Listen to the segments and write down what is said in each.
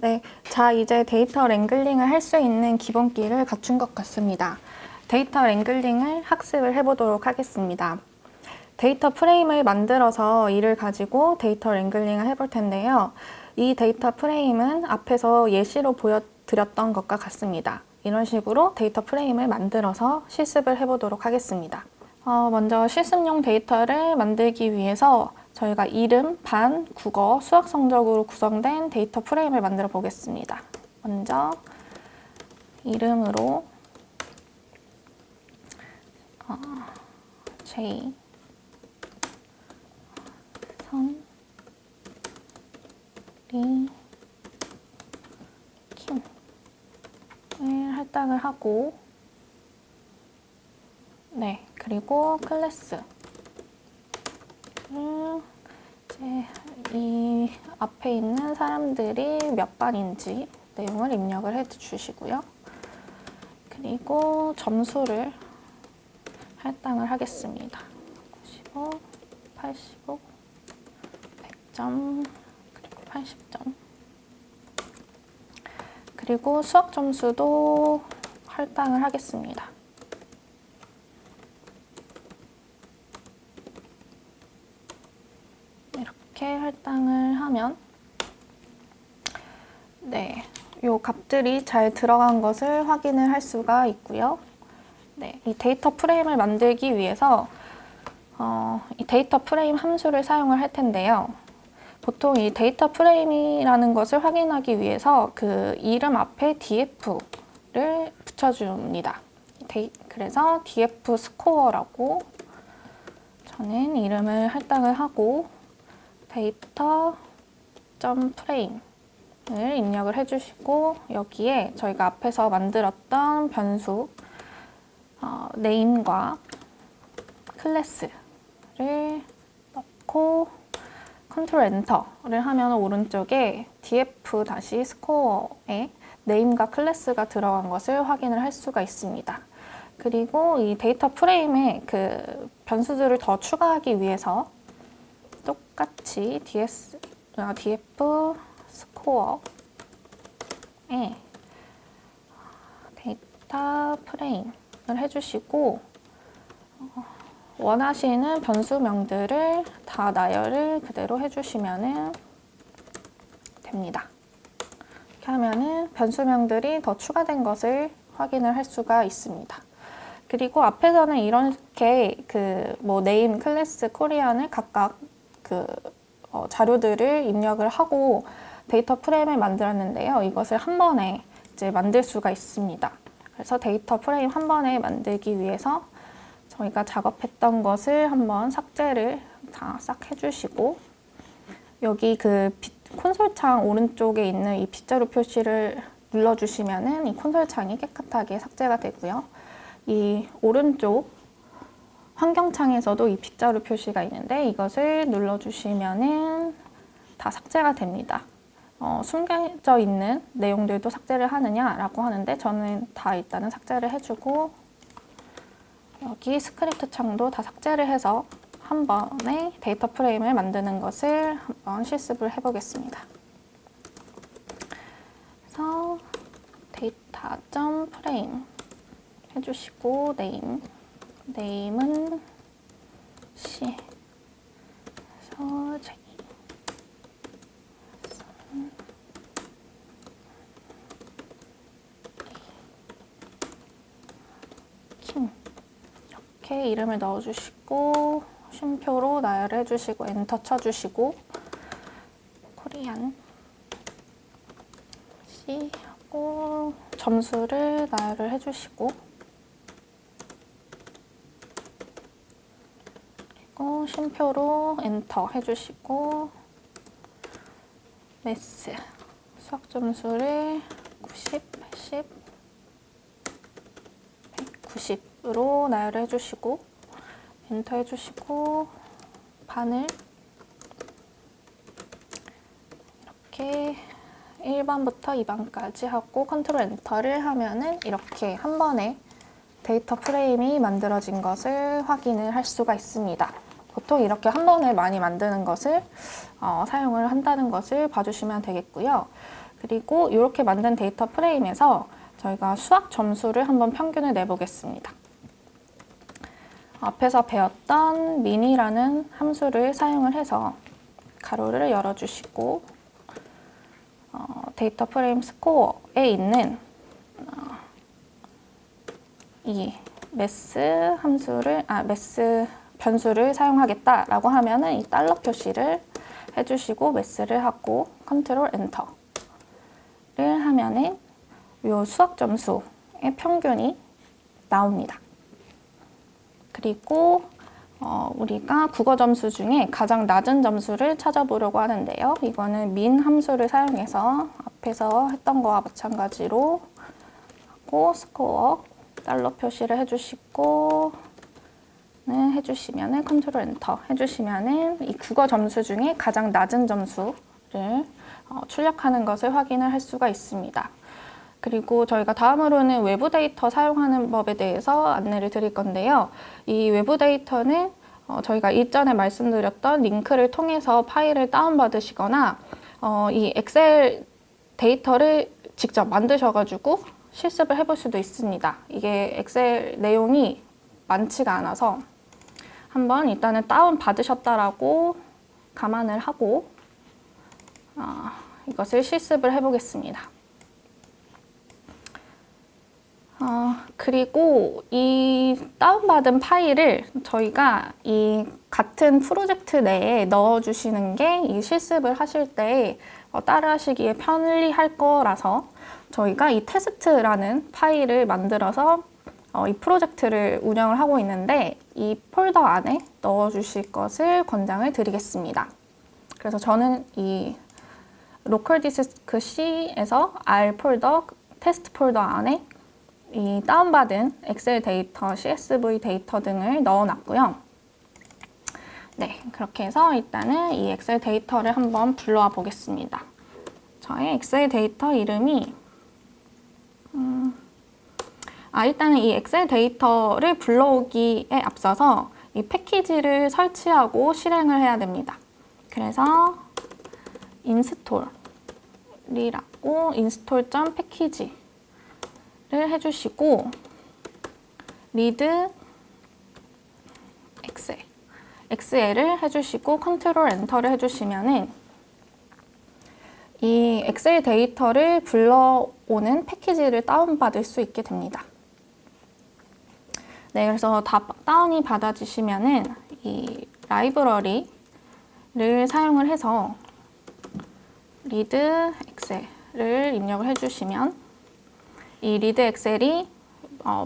네, 자 이제 데이터 랭글링을 할 수 있는 기본기를 갖춘 것 같습니다. 데이터 랭글링을 학습을 해보도록 하겠습니다. 데이터 프레임을 만들어서 이를 가지고 데이터 랭글링을 해볼 텐데요. 이 데이터 프레임은 앞에서 예시로 보여드렸던 것과 같습니다. 이런 식으로 데이터 프레임을 만들어서 실습을 해보도록 하겠습니다. 먼저 실습용 데이터를 만들기 위해서 저희가 이름, 반, 국어, 수학 성적으로 구성된 데이터 프레임을 만들어 보겠습니다. 먼저 이름으로 J, 선, 리, 킴을 할당을 하고, 네, 그리고 클래스 이제 이 앞에 있는 사람들이 몇 반인지 내용을 입력을 해 주시고요. 그리고 점수를 할당을 하겠습니다. 95, 85, 100점, 그리고 80점. 그리고 수학 점수도 할당을 하겠습니다. 이렇게 할당을 하면 네, 요 값들이 잘 들어간 것을 확인을 할 수가 있고요. 네, 이 데이터 프레임을 만들기 위해서 이 데이터 프레임 함수를 사용을 할 텐데요. 보통 이 데이터 프레임이라는 것을 확인하기 위해서 그 이름 앞에 df를 붙여줍니다. 그래서 df 스코어라고 저는 이름을 할당을 하고 데이터.프레임을 입력을 해주시고 여기에 저희가 앞에서 만들었던 변수 네임과 클래스를 넣고 컨트롤 엔터를 하면 오른쪽에 df-스코어에 네임과 클래스가 들어간 것을 확인을 할 수가 있습니다. 그리고 이 데이터 프레임에 그 변수들을 더 추가하기 위해서 똑같이 df 스코어에 데이터 프레임을 해주시고 원하시는 변수명들을 다 나열을 그대로 해주시면 됩니다. 이렇게 하면은 변수명들이 더 추가된 것을 확인을 할 수가 있습니다. 그리고 앞에서는 이렇게 뭐 네임, 클래스, 코리안을 각각 자료들을 입력을 하고 데이터 프레임을 만들었는데요. 이것을 한 번에 이제 만들 수가 있습니다. 그래서 데이터 프레임 한 번에 만들기 위해서 저희가 작업했던 것을 한번 삭제를 다 싹 해주시고 여기 콘솔 창 오른쪽에 있는 이 빗자루 표시를 눌러주시면은 이 콘솔 창이 깨끗하게 삭제가 되고요. 이 오른쪽 환경창에서도 이 빗자루 표시가 있는데 이것을 눌러주시면은 다 삭제가 됩니다. 숨겨져 있는 내용들도 삭제를 하느냐라고 하는데 저는 다 일단은 삭제를 해주고 여기 스크립트 창도 다 삭제를 해서 한 번에 데이터 프레임을 만드는 것을 한번 실습을 해보겠습니다. 그래서 데이터.프레임 해주시고 네임은 C 그래서 J 킴 이렇게 이름을 넣어주시고 쉼표로 나열을 해주시고 엔터 쳐주시고 코리안 C 하고 점수를 나열을 해주시고 그리고 쉼표로 엔터 해주시고 매스 수학 점수를 90, 80, 190으로 나열을 해주시고 엔터 해주시고 반을 이렇게 1번부터 2번까지 하고 컨트롤 엔터를 하면은 이렇게 한 번에 데이터 프레임이 만들어진 것을 확인을 할 수가 있습니다. 보통 이렇게 한 번에 많이 만드는 것을 사용을 한다는 것을 봐주시면 되겠고요. 그리고 이렇게 만든 데이터 프레임에서 저희가 수학 점수를 한번 평균을 내보겠습니다. 앞에서 배웠던 min이라는 함수를 사용을 해서 가로를 열어주시고 데이터 프레임 스코어에 있는 이 매스 변수를 사용하겠다라고 하면은 이 달러 표시를 해주시고 매스를 하고 컨트롤 엔터를 하면은 요 수학 점수의 평균이 나옵니다. 그리고 우리가 국어 점수 중에 가장 낮은 점수를 찾아보려고 하는데요. 이거는 min 함수를 사용해서 앞에서 했던 거와 마찬가지로 하고 스코어 달러 표시를 해주시고 해주시면은 컨트롤 엔터 해주시면은 이 국어 점수 중에 가장 낮은 점수를 출력하는 것을 확인을 할 수가 있습니다. 그리고 저희가 다음으로는 외부 데이터 사용하는 법에 대해서 안내를 드릴 건데요. 이 외부 데이터는 저희가 이전에 말씀드렸던 링크를 통해서 파일을 다운받으시거나 이 엑셀 데이터를 직접 만드셔가지고 실습을 해볼 수도 있습니다. 이게 엑셀 내용이 많지가 않아서 한번 일단은 다운받으셨다라고 감안을 하고 이것을 실습을 해보겠습니다. 그리고 이 다운받은 파일을 저희가 이 같은 프로젝트 내에 넣어주시는 게 이 실습을 하실 때 따라하시기에 편리할 거라서 저희가 이 테스트라는 파일을 만들어서 이 프로젝트를 운영을 하고 있는데 이 폴더 안에 넣어주실 것을 권장을 드리겠습니다. 그래서 저는 이 로컬 디스크 C에서 R 폴더, 테스트 폴더 안에 이 다운받은 엑셀 데이터, CSV 데이터 등을 넣어놨고요. 네, 그렇게 해서 일단은 이 엑셀 데이터를 한번 불러와 보겠습니다. 저의 엑셀 데이터 이름이 일단은 이 엑셀 데이터를 불러오기에 앞서서 이 패키지를 설치하고 실행을 해야 됩니다. 그래서 인스톨이라고 install.package를 해주시고 read xl을 해주시고 컨트롤 엔터를 해주시면은 이 엑셀 데이터를 불러오는 패키지를 다운받을 수 있게 됩니다. 네, 그래서 다 다운이 받아지시면은 이 라이브러리를 사용을 해서 read excel을 입력을 해주시면 이 read excel이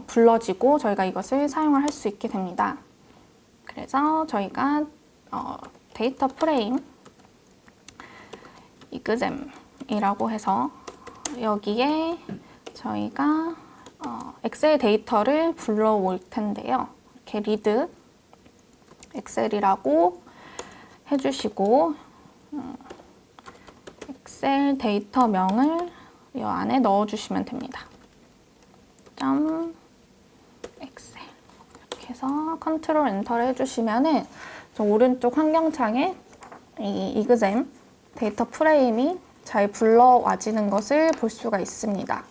불러지고 저희가 이것을 사용을 할 수 있게 됩니다. 그래서 저희가 데이터 프레임 exam이라고 해서 여기에 저희가 엑셀 데이터를 불러올 텐데요. 이렇게 read excel이라고 해주시고 엑셀 데이터명을 이 안에 넣어주시면 됩니다. .excel 이렇게 해서 컨트롤 엔터를 해주시면은 저 오른쪽 환경창에 이 exam 데이터 프레임이 잘 불러와지는 것을 볼 수가 있습니다.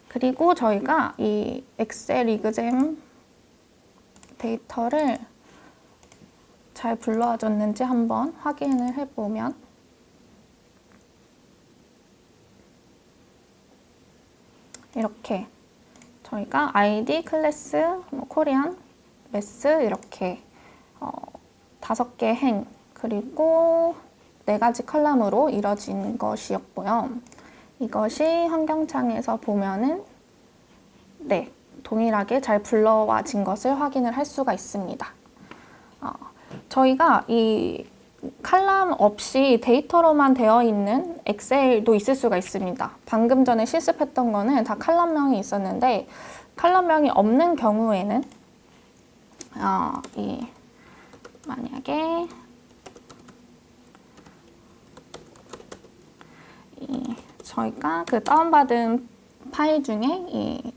그리고 저희가 이 엑셀 exam 데이터를 잘 불러와졌는지 한번 확인을 해보면 이렇게 저희가 ID, 클래스, 코리안, 매스 이렇게 5개 행 그리고 4가지 컬럼으로 이뤄진 것이었고요. 이것이 환경창에서 보면은 네, 동일하게 잘 불러와진 것을 확인을 할 수가 있습니다. 저희가 이 칼럼 없이 데이터로만 되어 있는 엑셀도 있을 수가 있습니다. 방금 전에 실습했던 거는 다 칼럼명이 있었는데 칼럼명이 없는 경우에는 만약에 저희가 그 다운받은 파일 중에 이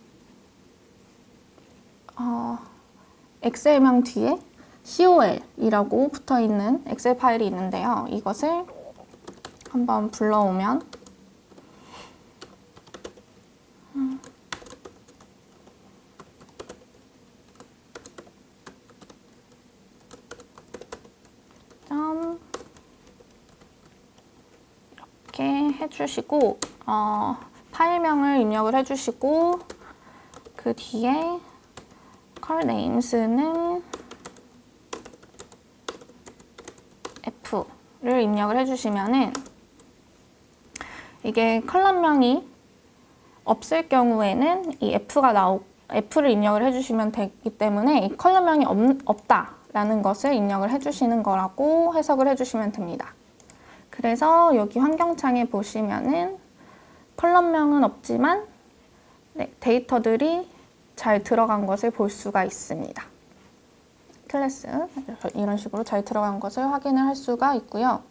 엑셀명 뒤에 col이라고 붙어있는 엑셀 파일이 있는데요. 이것을 한번 불러오면 해주시고 파일명을 입력을 해주시고 그 뒤에 컬 네임스는 F를 입력을 해주시면은 이게 컬럼명이 없을 경우에는 이 F를 입력을 해주시면 되기 때문에 이 컬럼명이 없다라는 것을 입력을 해주시는 거라고 해석을 해주시면 됩니다. 그래서 여기 환경창에 보시면은 컬럼명은 없지만 데이터들이 잘 들어간 것을 볼 수가 있습니다. 클래스 이런 식으로 잘 들어간 것을 확인을 할 수가 있고요.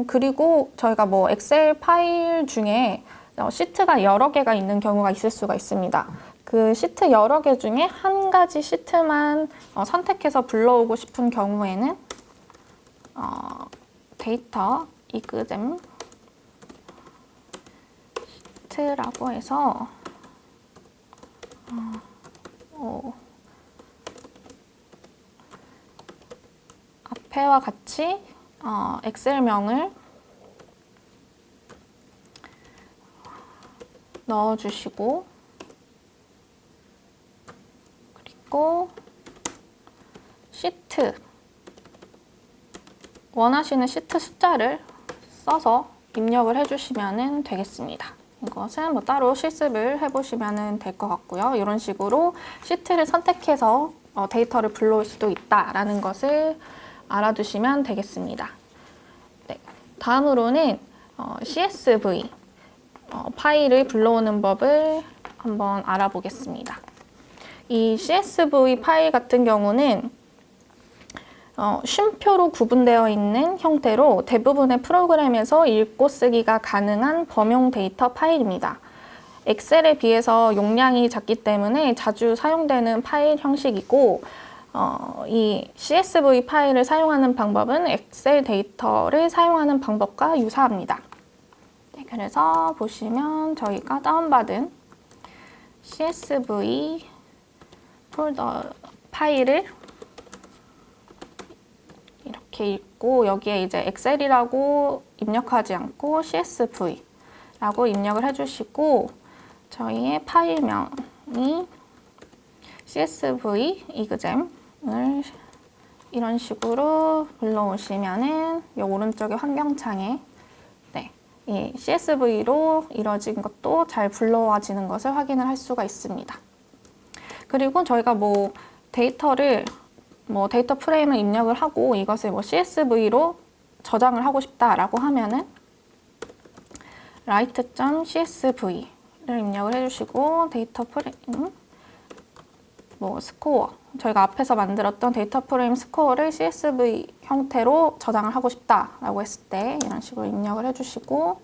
그리고 저희가 뭐 엑셀 파일 중에 시트가 여러 개가 있는 경우가 있을 수가 있습니다. 그 시트 여러 개 중에 한 가지 시트만 선택해서 불러오고 싶은 경우에는 데이터 이그잼 시트라고 해서 앞에와 같이 엑셀명을 넣어주시고 그리고 시트 원하시는 시트 숫자를 써서 입력을 해주시면 되겠습니다. 이것은 뭐 따로 실습을 해보시면 될 것 같고요. 이런 식으로 시트를 선택해서 데이터를 불러올 수도 있다라는 것을 알아두시면 되겠습니다. 네, 다음으로는 CSV 파일을 불러오는 법을 한번 알아보겠습니다. 이 CSV 파일 같은 경우는 쉼표로 구분되어 있는 형태로 대부분의 프로그램에서 읽고 쓰기가 가능한 범용 데이터 파일입니다. 엑셀에 비해서 용량이 작기 때문에 자주 사용되는 파일 형식이고 이 CSV 파일을 사용하는 방법은 엑셀 데이터를 사용하는 방법과 유사합니다. 네, 그래서 보시면 저희가 다운받은 CSV 폴더 파일을 이렇게 읽고 여기에 이제 엑셀이라고 입력하지 않고 CSV라고 입력을 해주시고 저희의 파일명이 CSV 이그잼을 이런 식으로 불러오시면은 이 오른쪽에 환경창에 이 CSV로 이루어진 것도 잘 불러와지는 것을 확인을 할 수가 있습니다. 그리고 저희가 뭐 데이터 프레임을 입력을 하고 이것을 뭐 CSV로 저장을 하고 싶다라고 하면은 write.csv를 입력을 해주시고 데이터 프레임 스코어 저희가 앞에서 만들었던 데이터 프레임 스코어를 CSV 형태로 저장을 하고 싶다라고 했을 때 이런 식으로 입력을 해주시고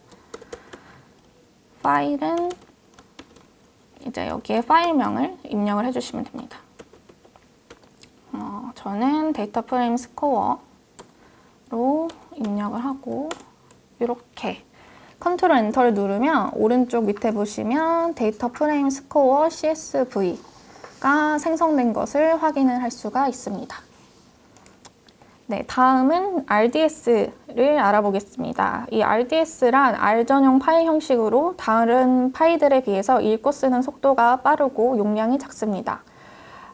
파일은 이제 여기에 파일명을 입력을 해주시면 됩니다. 저는 데이터 프레임 스코어로 입력을 하고 이렇게 컨트롤 엔터를 누르면 오른쪽 밑에 보시면 데이터 프레임 스코어 CSV가 생성된 것을 확인을 할 수가 있습니다. 네, 다음은 RDS를 알아보겠습니다. 이 RDS란 R 전용 파일 형식으로 다른 파일들에 비해서 읽고 쓰는 속도가 빠르고 용량이 작습니다.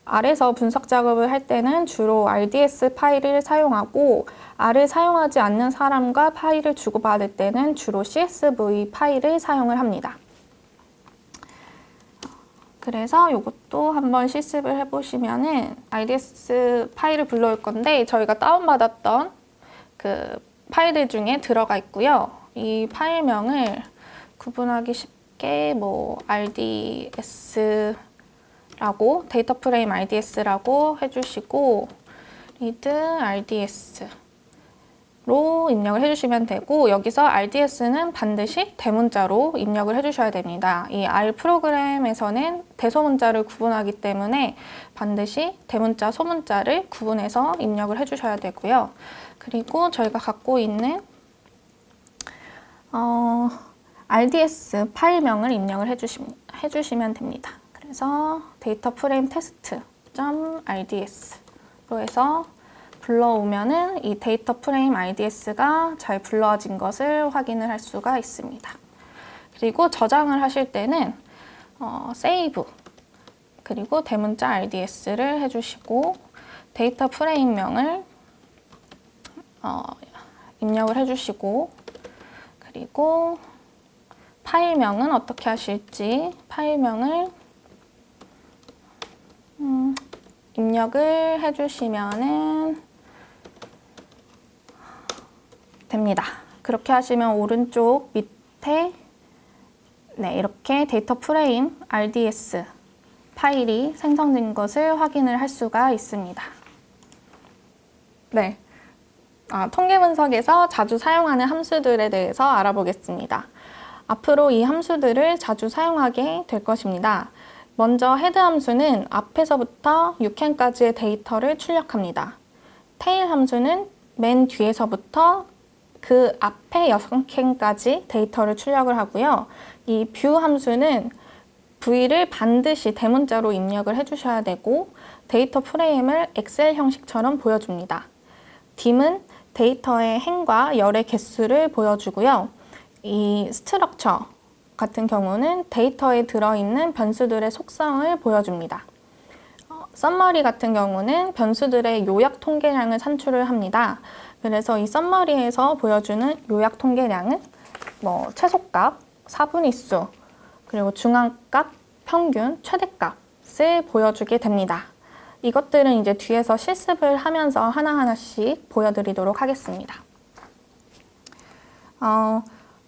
R에서 분석 작업을 할 때는 주로 RDS 파일을 사용하고 R을 사용하지 않는 사람과 파일을 주고받을 때는 주로 CSV 파일을 사용을 합니다. 그래서 이것도 한번 실습을 해보시면은 RDS 파일을 불러올 건데 저희가 다운받았던 그 파일들 중에 들어가 있고요. 이 파일명을 구분하기 쉽게 RDS 라고 데이터 프레임 RDS라고 해주시고 read RDS로 입력을 해주시면 되고 여기서 RDS는 반드시 대문자로 입력을 해주셔야 됩니다. 이 R 프로그램에서는 대소문자를 구분하기 때문에 반드시 대문자, 소문자를 구분해서 입력을 해주셔야 되고요. 그리고 저희가 갖고 있는 RDS 파일명을 입력을 해주시면 됩니다. 그래서 데이터 프레임 테스트.rds로 해서 불러오면은 이 데이터 프레임 RDS가 잘 불러진 것을 확인을 할 수가 있습니다. 그리고 저장을 하실 때는 세이브 그리고 대문자 RDS를 해주시고 데이터 프레임명을 입력을 해주시고 그리고 파일명은 어떻게 하실지 파일명을 입력을 해주시면은 됩니다. 그렇게 하시면 오른쪽 밑에 네, 이렇게 데이터 프레임 RDS 파일이 생성된 것을 확인을 할 수가 있습니다. 네, 통계 분석에서 자주 사용하는 함수들에 대해서 알아보겠습니다. 앞으로 이 함수들을 자주 사용하게 될 것입니다. 먼저 헤드 함수는 앞에서부터 6캔까지의 데이터를 출력합니다. 테일 함수는 맨 뒤에서부터 그 앞에 6캔까지 데이터를 출력을 하고요. 이 뷰 함수는 V를 반드시 대문자로 입력을 해주셔야 되고 데이터 프레임을 엑셀 형식처럼 보여줍니다. dim은 데이터의 행과 열의 개수를 보여주고요. 이 스트럭처 같은 경우는 데이터에 들어있는 변수들의 속성을 보여줍니다. 썸머리 같은 경우는 변수들의 요약 통계량을 산출을 합니다. 그래서 이 썸머리에서 보여주는 요약 통계량은 최소값, 사분위수, 그리고 중앙값, 평균, 최대값을 보여주게 됩니다. 이것들은 이제 뒤에서 실습을 하면서 하나하나씩 보여드리도록 하겠습니다.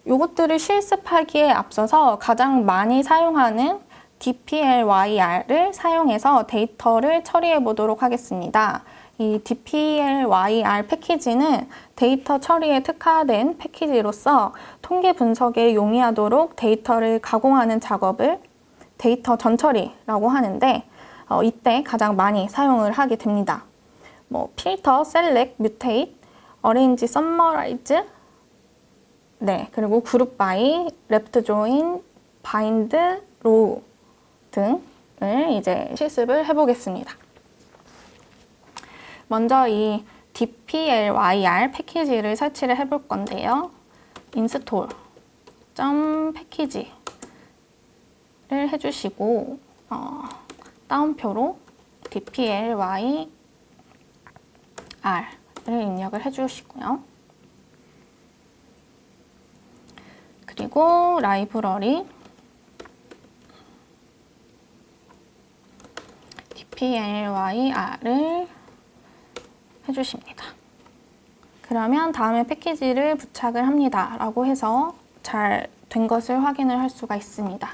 요것들을 실습하기에 앞서서 가장 많이 사용하는 dplyr을 사용해서 데이터를 처리해 보도록 하겠습니다. 이 dplyr 패키지는 데이터 처리에 특화된 패키지로서 통계 분석에 용이하도록 데이터를 가공하는 작업을 데이터 전처리라고 하는데 이때 가장 많이 사용을 하게 됩니다. 필터, 셀렉트, 뮤테이트, 어레인지, 서머라이즈, 네, 그리고 그룹 바이, 레프트 조인, 바인드, 로우 등을 이제 실습을 해보겠습니다. 먼저 이 dplyr 패키지를 설치를 해볼 건데요. install.package를 해주시고 따옴표로 dplyr을 입력을 해주시고요. 그리고 라이브러리 dplyr을 해주십니다. 그러면 다음에 패키지를 부착을 합니다 라고 해서 잘 된 것을 확인을 할 수가 있습니다.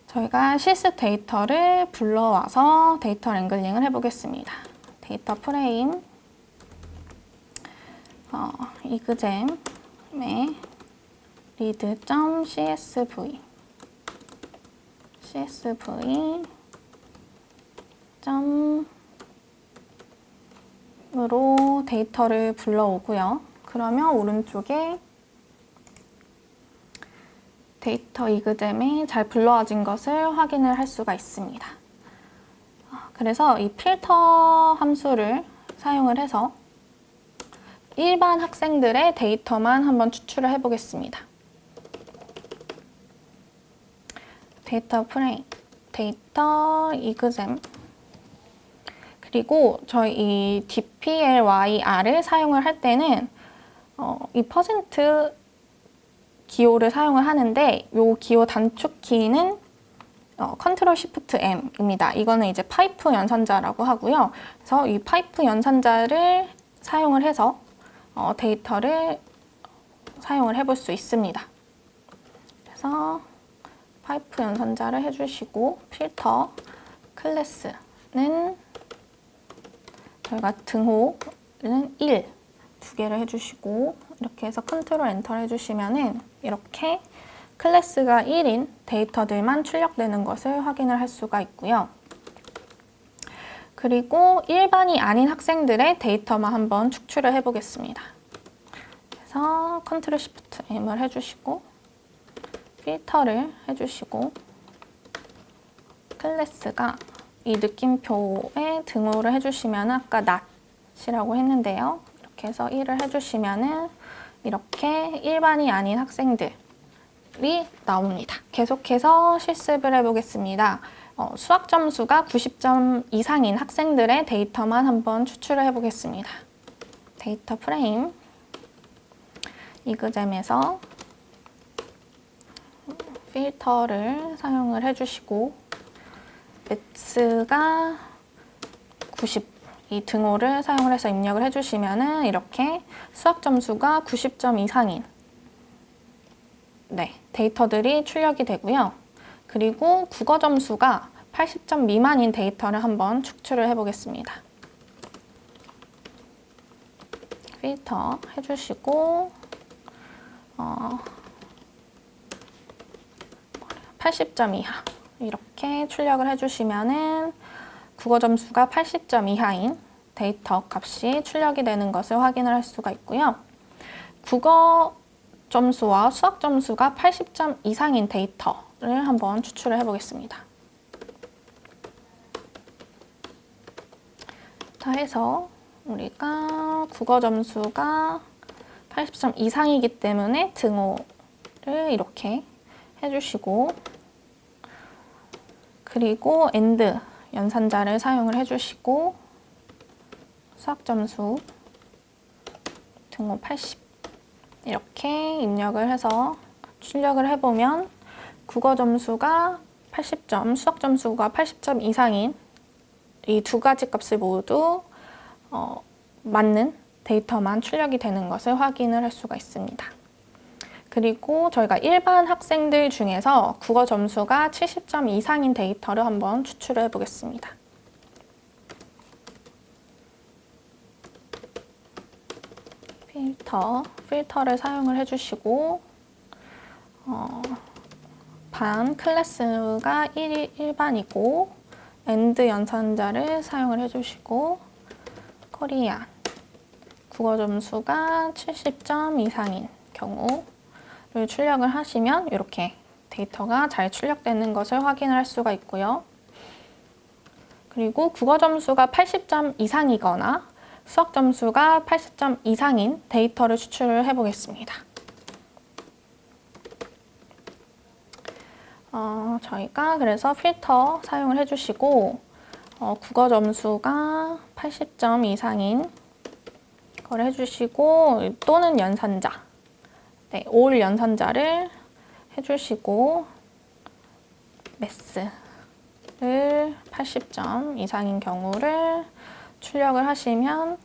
저희가 실습 데이터를 불러와서 데이터 랭글링을 해보겠습니다. 데이터 프레임 이그잼의 read.csv 으로 데이터를 불러오고요. 그러면 오른쪽에 데이터 이그잼이 잘 불러와진 것을 확인을 할 수가 있습니다. 그래서 이 필터 함수를 사용을 해서 일반 학생들의 데이터만 한번 추출을 해보겠습니다. 데이터 프레임, 데이터 이그잼, 그리고 저희 이 dplyr을 사용을 할 때는 이 퍼센트 기호를 사용을 하는데 이 기호 단축 키는 컨트롤 시프트 M입니다. 이거는 이제 파이프 연산자라고 하고요. 그래서 이 파이프 연산자를 사용을 해서 데이터를 사용을 해볼 수 있습니다. 그래서 파이프 연산자를 해주시고 필터 클래스는 저희가 등호는 1, 두 개를 해주시고 이렇게 해서 컨트롤 엔터를 해주시면은 이렇게 클래스가 1인 데이터들만 출력되는 것을 확인을 할 수가 있고요. 그리고 일반이 아닌 학생들의 데이터만 한번 축출을 해보겠습니다. 그래서 컨트롤 시프트 M을 해주시고 필터를 해주시고 클래스가 이 느낌표에 등호를 해주시면 아까 이라고 했는데요. 이렇게 해서 1을 해주시면은 이렇게 일반이 아닌 학생들이 나옵니다. 계속해서 실습을 해보겠습니다. 수학 점수가 90점 이상인 학생들의 데이터만 한번 추출을 해보겠습니다. 데이터 프레임, 이그잼에서 필터를 사용을 해주시고 매스가 90, 이 등호를 사용을 해서 입력을 해주시면은 이렇게 수학 점수가 90점 이상인 데이터들이 출력이 되고요. 그리고 국어 점수가 80점 미만인 데이터를 한번 축출을 해보겠습니다. 필터 해주시고 80점 이하 이렇게 출력을 해주시면은 국어 점수가 80점 이하인 데이터 값이 출력이 되는 것을 확인을 할 수가 있고요. 국어 점수와 수학 점수가 80점 이상인 데이터를 한번 추출을 해보겠습니다. 자 해서 우리가 국어 점수가 80점 이상이기 때문에 등호를 이렇게 해주시고 그리고 AND 연산자를 사용을 해주시고 수학 점수 등호 80 이렇게 입력을 해서 출력을 해보면 국어 점수가 80점, 수학 점수가 80점 이상인 이 두 가지 값을 모두 맞는 데이터만 출력이 되는 것을 확인을 할 수가 있습니다. 그리고 저희가 일반 학생들 중에서 국어 점수가 70점 이상인 데이터를 한번 추출을 해보겠습니다. 필터를 사용을 해주시고 반 클래스가 1이 일반이고 AND 연산자를 사용을 해주시고 코리안 국어 점수가 70점 이상인 경우를 출력을 하시면 이렇게 데이터가 잘 출력되는 것을 확인을 할 수가 있고요. 그리고 국어 점수가 80점 이상이거나 수학 점수가 80점 이상인 데이터를 추출을 해보겠습니다. 저희가 그래서 필터 사용을 해주시고 국어 점수가 80점 이상인 걸 해주시고 또는 연산자, 올 연산자를 해주시고 매스를 80점 이상인 경우를 출력을 하시면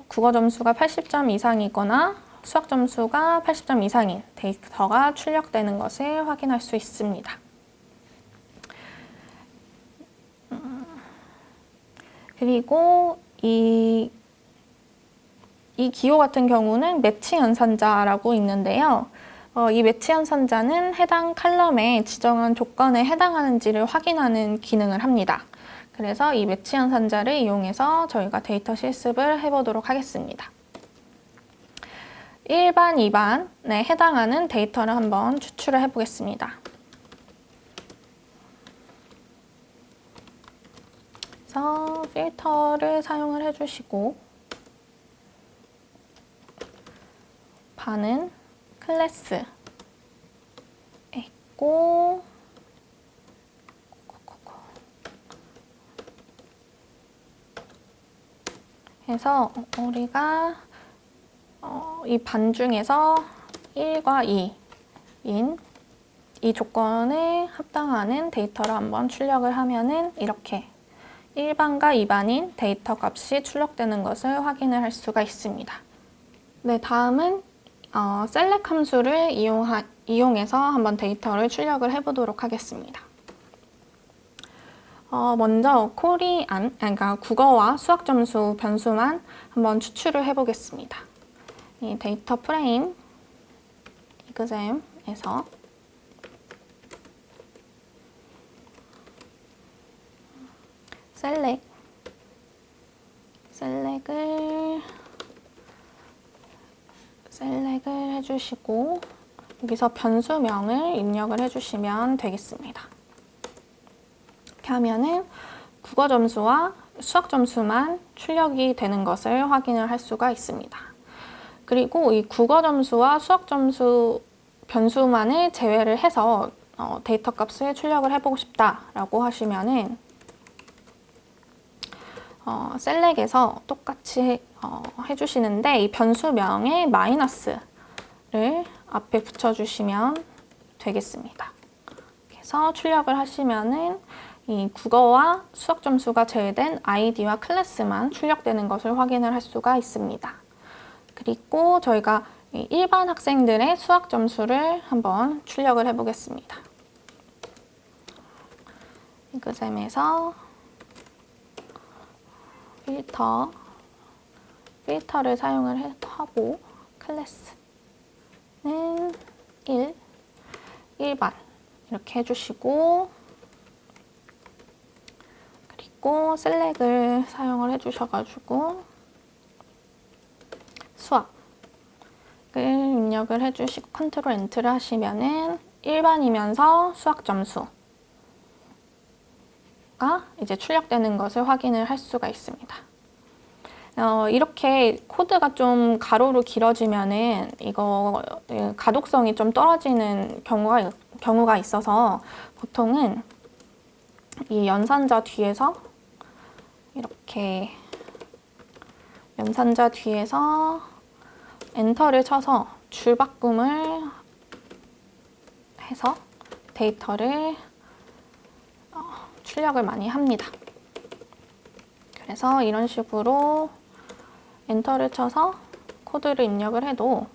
국어 점수가 80점 이상이거나 수학 점수가 80점 이상인 데이터가 출력되는 것을 확인할 수 있습니다. 그리고 이 기호 같은 경우는 매치 연산자라고 있는데요. 이 매치 연산자는 해당 칼럼에 지정한 조건에 해당하는지를 확인하는 기능을 합니다. 그래서 이 매치 연산자를 이용해서 저희가 데이터 실습을 해보도록 하겠습니다. 1반, 2반에 해당하는 데이터를 한번 추출을 해보겠습니다. 그래서 필터를 사용을 해주시고 반은 클래스에 있고 해서 우리가 이 반 중에서 1과 2인 이 조건에 합당하는 데이터를 한번 출력을 하면은 이렇게 1반과 2반인 데이터 값이 출력되는 것을 확인을 할 수가 있습니다. 네, 다음은 select 함수를 이용해서 한번 데이터를 출력을 해보도록 하겠습니다. 먼저 코리안, 그러니까 국어와 수학 점수 변수만 한번 추출을 해보겠습니다. 이 데이터 프레임 이그잼에서 셀렉을 해주시고 여기서 변수명을 입력을 해주시면 되겠습니다. 이렇게 하면은 국어 점수와 수학 점수만 출력이 되는 것을 확인을 할 수가 있습니다. 그리고 이 국어 점수와 수학 점수 변수만을 제외를 해서 데이터 값을 출력을 해보고 싶다라고 하시면은 셀렉에서 똑같이 해주시는데 이 변수명에 마이너스를 앞에 붙여주시면 되겠습니다. 그래서 출력을 하시면은 이 국어와 수학 점수가 제외된 아이디와 클래스만 출력되는 것을 확인을 할 수가 있습니다. 그리고 저희가 일반 학생들의 수학 점수를 한번 출력을 해보겠습니다. 이그잼에서 필터를 사용을 하고 클래스는 1반 이렇게 해주시고 그리고 셀렉을 사용을 해주셔가지고 수학을 입력을 해주시고 컨트롤 엔트를 하시면은 1반이면서 수학 점수가 이제 출력되는 것을 확인을 할 수가 있습니다. 이렇게 코드가 좀 가로로 길어지면은 이거 가독성이 좀 떨어지는 경우가 있어서 보통은 이 연산자 뒤에서 이렇게 연산자 뒤에서 엔터를 쳐서 줄바꿈을 해서 데이터를 출력을 많이 합니다. 그래서 이런 식으로 엔터를 쳐서 코드를 입력을 해도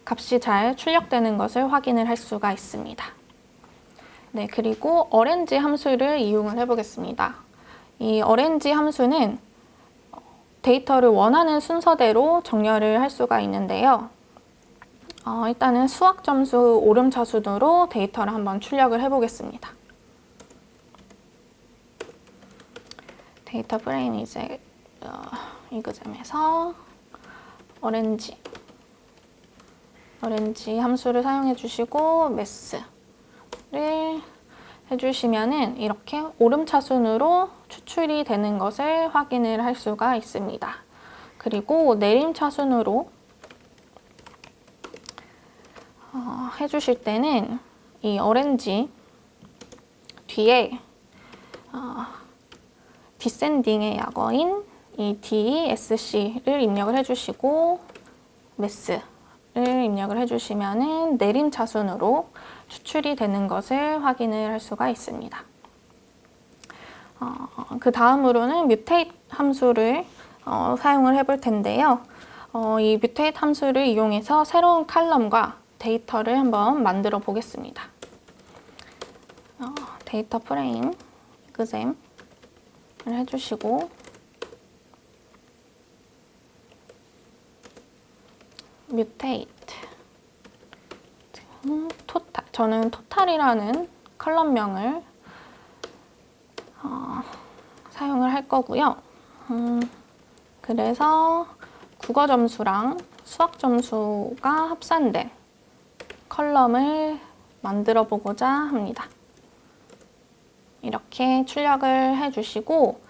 값이 잘 출력되는 것을 확인을 할 수가 있습니다. 네, 그리고 어렌지 함수를 이용을 해보겠습니다. 이 어렌지 함수는 데이터를 원하는 순서대로 정렬을 할 수가 있는데요. 일단은 수학 점수 오름차 순으로 데이터를 한번 출력을 해보겠습니다. 데이터 프레임 이제 이그잼에서 어렌지 함수를 사용해 주시고 매스를 해주시면은 이렇게 오름차 순으로 추출이 되는 것을 확인을 할 수가 있습니다. 그리고 내림차 순으로 해주실 때는 이 어렌지 뒤에 디센딩의 약어인 이 DESC를 입력을 해주시고 매스를 입력을 해주시면은 내림차 순으로 추출이 되는 것을 확인을 할 수가 있습니다. 그 다음으로는 뮤테이트 함수를 사용을 해볼 텐데요. 이 뮤테이트 함수를 이용해서 새로운 칼럼과 데이터를 한번 만들어 보겠습니다. 데이터 프레임 이그잼을 해주시고 뮤테이트 토탈, 저는 토탈이라는 컬럼명을 사용을 할 거고요. 그래서 국어 점수랑 수학 점수가 합산된 컬럼을 만들어 보고자 합니다. 이렇게 출력을 해주시고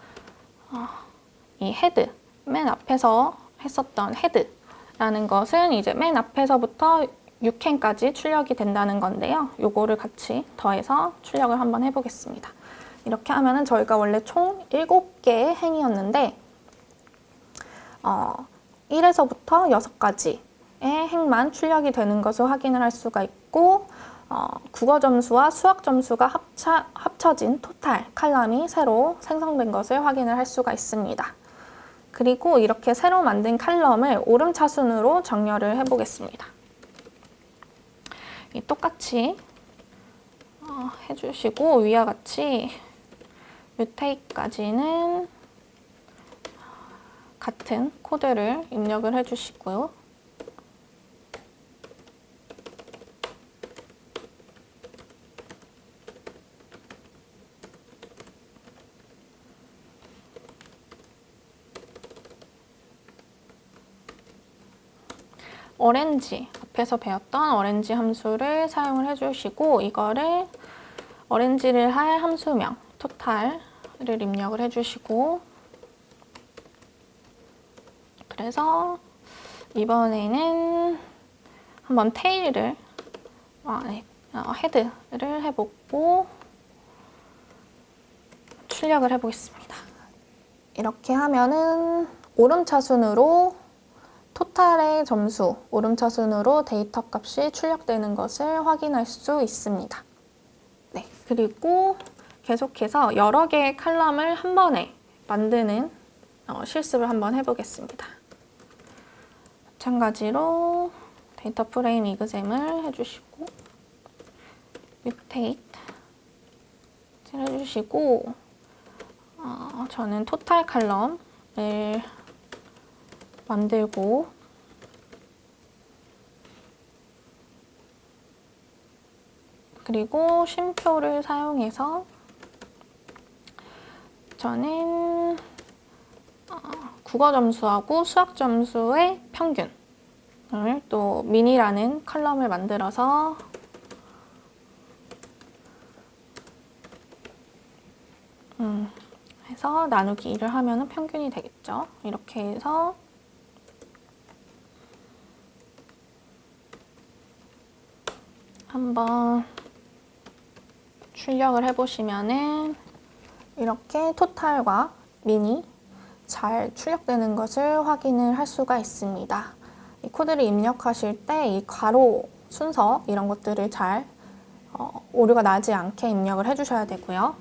이 헤드, 맨 앞에서 했었던 헤드라는 것은 이제 맨 앞에서부터 6행까지 출력이 된다는 건데요. 요거를 같이 더해서 출력을 한번 해보겠습니다. 이렇게 하면은 저희가 원래 총 7개의 행이었는데 1에서부터 6가지의 행만 출력이 되는 것을 확인을 할 수가 있고 국어 점수와 수학 점수가 합쳐진 토탈 칼럼이 새로 생성된 것을 확인을 할 수가 있습니다. 그리고 이렇게 새로 만든 칼럼을 오름차순으로 정렬을 해보겠습니다. 똑같이 해주시고 위와 같이 뮤테이트까지는 같은 코드를 입력을 해주시고요. 어렌지, 앞에서 배웠던 어렌지 함수를 사용을 해주시고 이거를 어렌지를 할 함수명 토탈을 입력을 해주시고, 그래서 이번에는 한번 테일을 헤드를 해보고 출력을 해보겠습니다. 이렇게 하면은 오름차순으로 토탈의 점수, 오름차순으로 데이터 값이 출력되는 것을 확인할 수 있습니다. 네, 그리고 계속해서 여러 개의 칼럼을 한 번에 만드는 실습을 한번 해보겠습니다. 마찬가지로 데이터 프레임 이그잼을 해주시고, 뮤테이트 해주시고, 저는 토탈 칼럼을 만들고, 그리고 쉼표를 사용해서 저는 국어 점수하고 수학 점수의 평균을 또 미니라는 컬럼을 만들어서 해서 나누기 2를 하면 평균이 되겠죠. 이렇게 해서 한번 출력을 해보시면은 이렇게 토탈과 민이 잘 출력되는 것을 확인을 할 수가 있습니다. 이 코드를 입력하실 때 이 괄호 순서 이런 것들을 잘 오류가 나지 않게 입력을 해주셔야 되고요.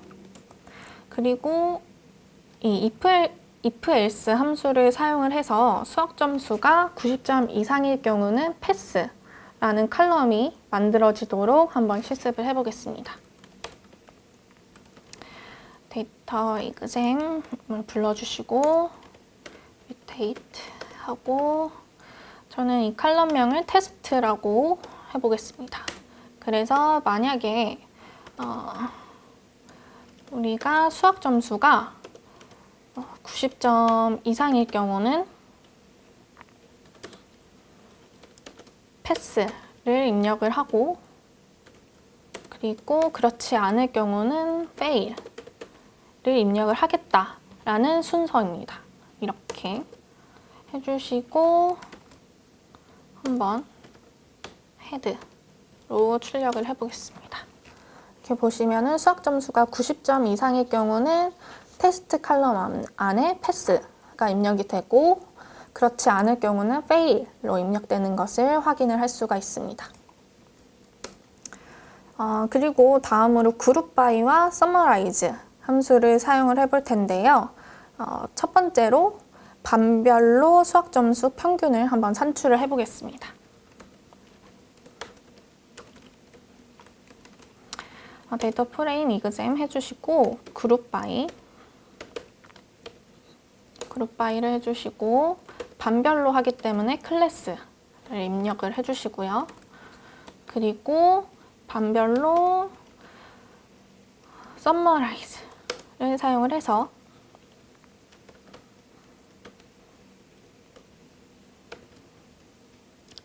그리고 이 if else 함수를 사용을 해서 수학 점수가 90점 이상일 경우는 패스라는 칼럼이 만들어지도록 한번 실습을 해보겠습니다. 데이터 이그잼을 불러주시고 뮤테이트 하고, 저는 이 칼럼명을 테스트라고 해보겠습니다. 그래서 만약에 우리가 수학 점수가 90점 이상일 경우는 패스를 입력을 하고, 그리고 그렇지 않을 경우는 fail을 입력을 하겠다라는 순서입니다. 이렇게 해주시고 한번 헤드로 출력을 해보겠습니다. 이렇게 보시면은 수학 점수가 90점 이상일 경우는 테스트 칼럼 안에 패스가 입력이 되고, 그렇지 않을 경우는 fail로 입력되는 것을 확인을 할 수가 있습니다. 그리고 다음으로 그룹 바이와 서머라이즈 함수를 사용을 해볼 텐데요. 첫 번째로 반별로 수학 점수 평균을 한번 산출을 해보겠습니다. 데이터 프레임 이그잼 해주시고 그룹 바이를 해주시고, 반별로 하기 때문에 클래스를 입력을 해주시고요. 그리고 반별로 서머라이즈를 사용을 해서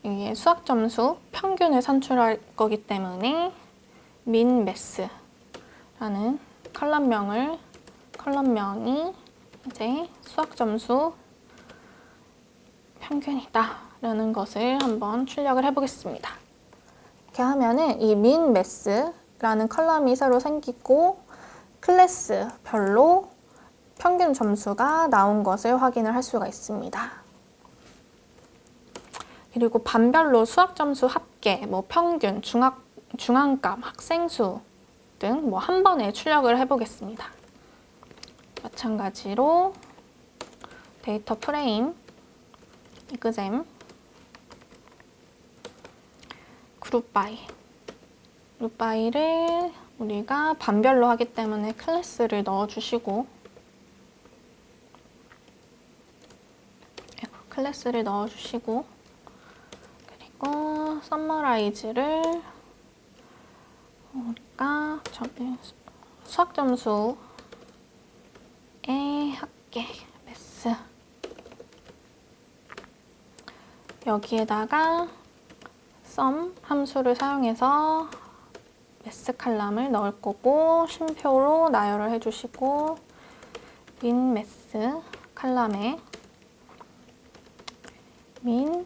이게 수학 점수 평균을 산출할 거기 때문에 min math라는 컬럼명이 이제 수학 점수 평균이다 라는 것을 한번 출력을 해보겠습니다. 이렇게 하면은 이 min math라는 컬럼이 새로 생기고, 클래스별로 평균 점수가 나온 것을 확인을 할 수가 있습니다. 그리고 반별로 수학 점수 합계, 평균, 중앙값, 학생수 등 한 번에 출력을 해보겠습니다. 마찬가지로 데이터 프레임 이그잼 그룹 바이를 우리가 반별로 하기 때문에 클래스를 넣어주시고, 그리고 서머라이즈를 우리가 수학 점수의 합계 매스, 여기에다가 sum 함수를 사용해서 매스 칼럼을 넣을 거고 쉼표로 나열을 해주시고 min 매스 칼럼에 min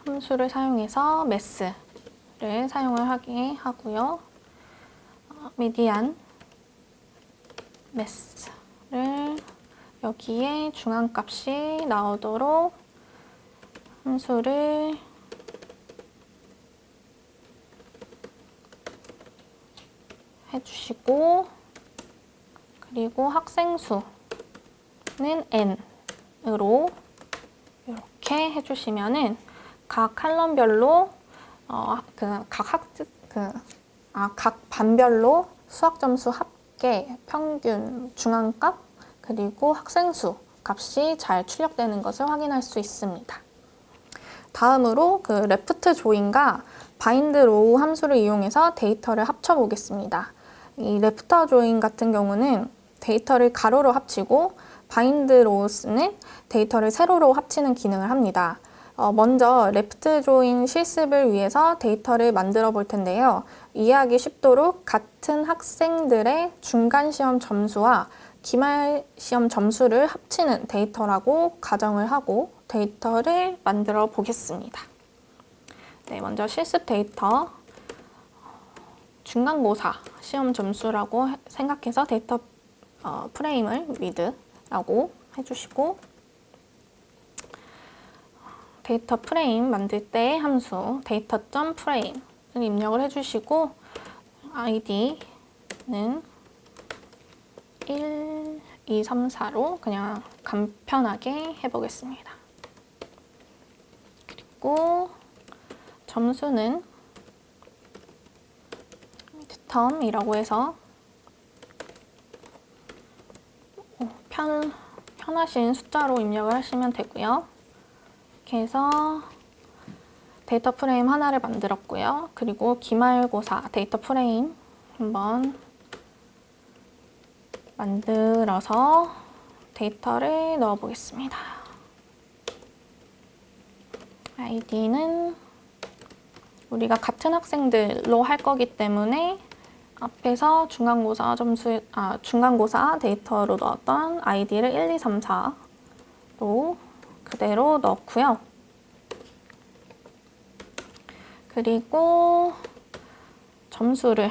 함수를 사용해서 매스를 사용을 하게 하고요. 미디안 매스를 여기에 중앙값이 나오도록 함수를 해주시고, 그리고 학생 수는 n으로 이렇게 해주시면은 각 칼럼별로 각 반별로 수학 점수 합계, 평균, 중앙값, 그리고 학생 수 값이 잘 출력되는 것을 확인할 수 있습니다. 다음으로 그 레프트 조인과 바인드 로우 함수를 이용해서 데이터를 합쳐 보겠습니다. 이 레프트 조인 같은 경우는 데이터를 가로로 합치고 바인드 로우스는 데이터를 세로로 합치는 기능을 합니다. 먼저 레프트 조인 실습을 위해서 데이터를 만들어 볼 텐데요. 이해하기 쉽도록 같은 학생들의 중간 시험 점수와 기말 시험 점수를 합치는 데이터라고 가정을 하고 데이터를 만들어 보겠습니다. 네, 먼저 실습 데이터 중간고사 시험 점수라고 생각해서 데이터 프레임을 with라고 해주시고, 데이터 프레임 만들 때 함수 데이터.frame을 입력을 해주시고 id는 1, 2, 3, 4로 그냥 간편하게 해보겠습니다. 그리고 점수는 midterm이라고 해서 편하신 숫자로 입력을 하시면 되고요. 이렇게 해서 데이터 프레임 하나를 만들었고요. 그리고 기말고사 데이터 프레임 한번 만들어서 데이터를 넣어 보겠습니다. 아이디는 우리가 같은 학생들로 할 거기 때문에 앞에서 중간고사 데이터로 넣었던 아이디를 1, 2, 3, 4로 그대로 넣고요. 그리고 점수를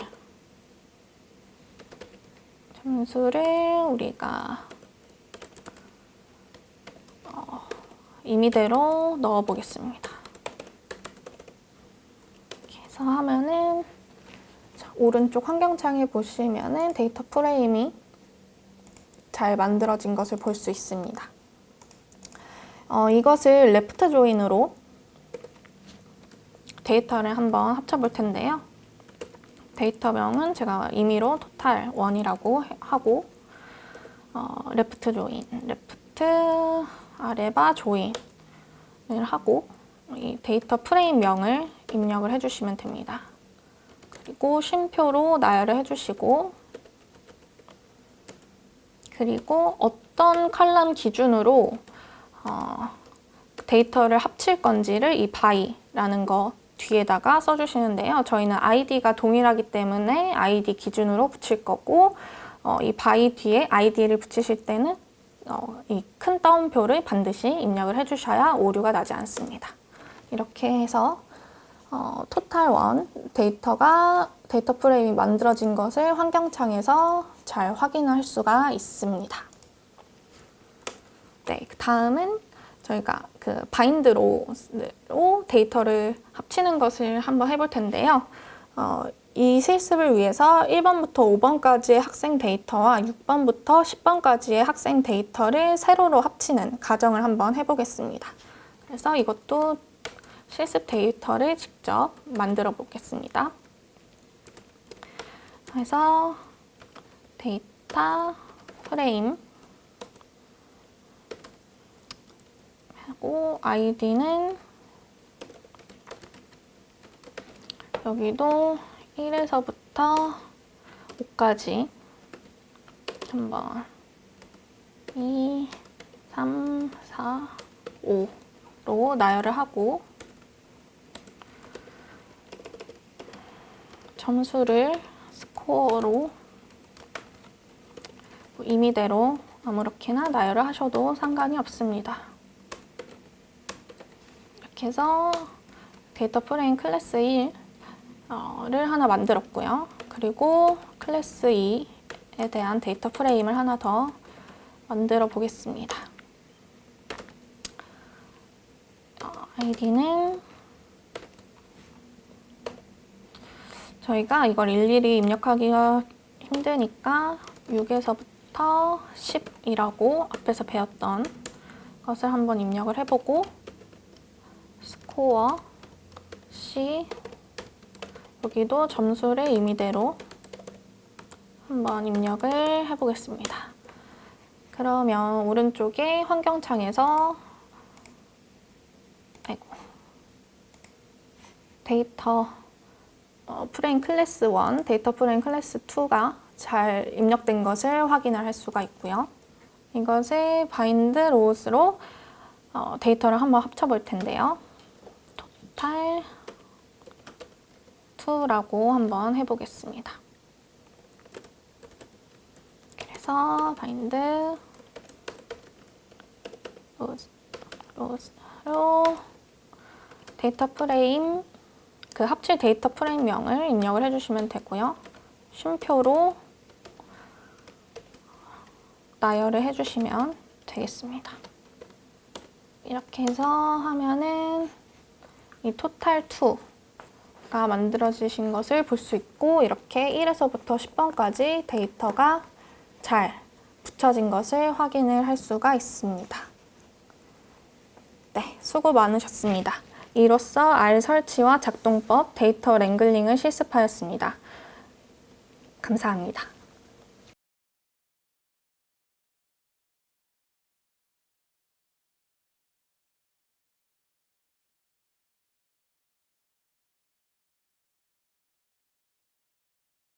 우리가 임의대로 넣어 보겠습니다. 이렇게 해서 하면은 오른쪽 환경창에 보시면은 데이터 프레임이 잘 만들어진 것을 볼 수 있습니다. 이것을 레프트 조인으로 데이터를 한번 합쳐볼 텐데요. 데이터명은 제가 임의로 토탈 1이라고 하고 레프트 조인, 레프트 아래바 조인을 하고 이 데이터 프레임 명을 입력을 해주시면 됩니다. 그리고 쉼표로 나열을 해주시고, 그리고 어떤 컬럼 기준으로 데이터를 합칠 건지를 이 by라는 거 뒤에다가 써주시는데요. 저희는 id가 동일하기 때문에 id 기준으로 붙일 거고, 이 by 뒤에 id를 붙이실 때는 이 큰 따옴표를 반드시 입력을 해주셔야 오류가 나지 않습니다. 이렇게 해서 토탈 1 데이터 프레임이 만들어진 것을 환경창에서 잘 확인할 수가 있습니다. 네, 다음은 저희가 그 바인드로 데이터를 합치는 것을 한번 해볼 텐데요. 이 실습을 위해서 1번부터 5번까지의 학생 데이터와 6번부터 10번까지의 학생 데이터를 세로로 합치는 가정을 한번 해보겠습니다. 그래서 이것도 실습 데이터를 직접 만들어 보겠습니다. 그래서 데이터 프레임 하고 아이디는 여기도 1에서부터 5까지 한번 2, 3, 4, 5로 나열을 하고 점수를 스코어로 임의대로 아무렇게나 나열을 하셔도 상관이 없습니다. 이렇게 해서 데이터 프레임 클래스 1를 하나 만들었고요. 그리고 클래스 2에 대한 데이터 프레임을 하나 더 만들어 보겠습니다. 아이디는 저희가 이걸 일일이 입력하기가 힘드니까 6에서부터 10이라고 앞에서 배웠던 것을 한번 입력을 해보고 스코어 C 여기도 점수를 임의대로 한번 입력을 해보겠습니다. 그러면 오른쪽에 환경창에서 데이터 프레임 클래스 1, 데이터 프레임 클래스 2가 잘 입력된 것을 확인을 할 수가 있고요. 이것을 바인드 로우스로 데이터를 한번 합쳐 볼 텐데요. 토탈 2라고 한번 해보겠습니다. 그래서 바인드 로우스로 데이터 프레임 그 합칠 데이터 프레임명을 입력을 해주시면 되고요. 쉼표로 나열을 해주시면 되겠습니다. 이렇게 해서 하면은 이 토탈 2가 만들어지신 것을 볼 수 있고 이렇게 1에서부터 10번까지 데이터가 잘 붙여진 것을 확인을 할 수가 있습니다. 네, 수고 많으셨습니다. 이로써 R 설치와 작동법, 데이터 랭글링을 실습하였습니다. 감사합니다.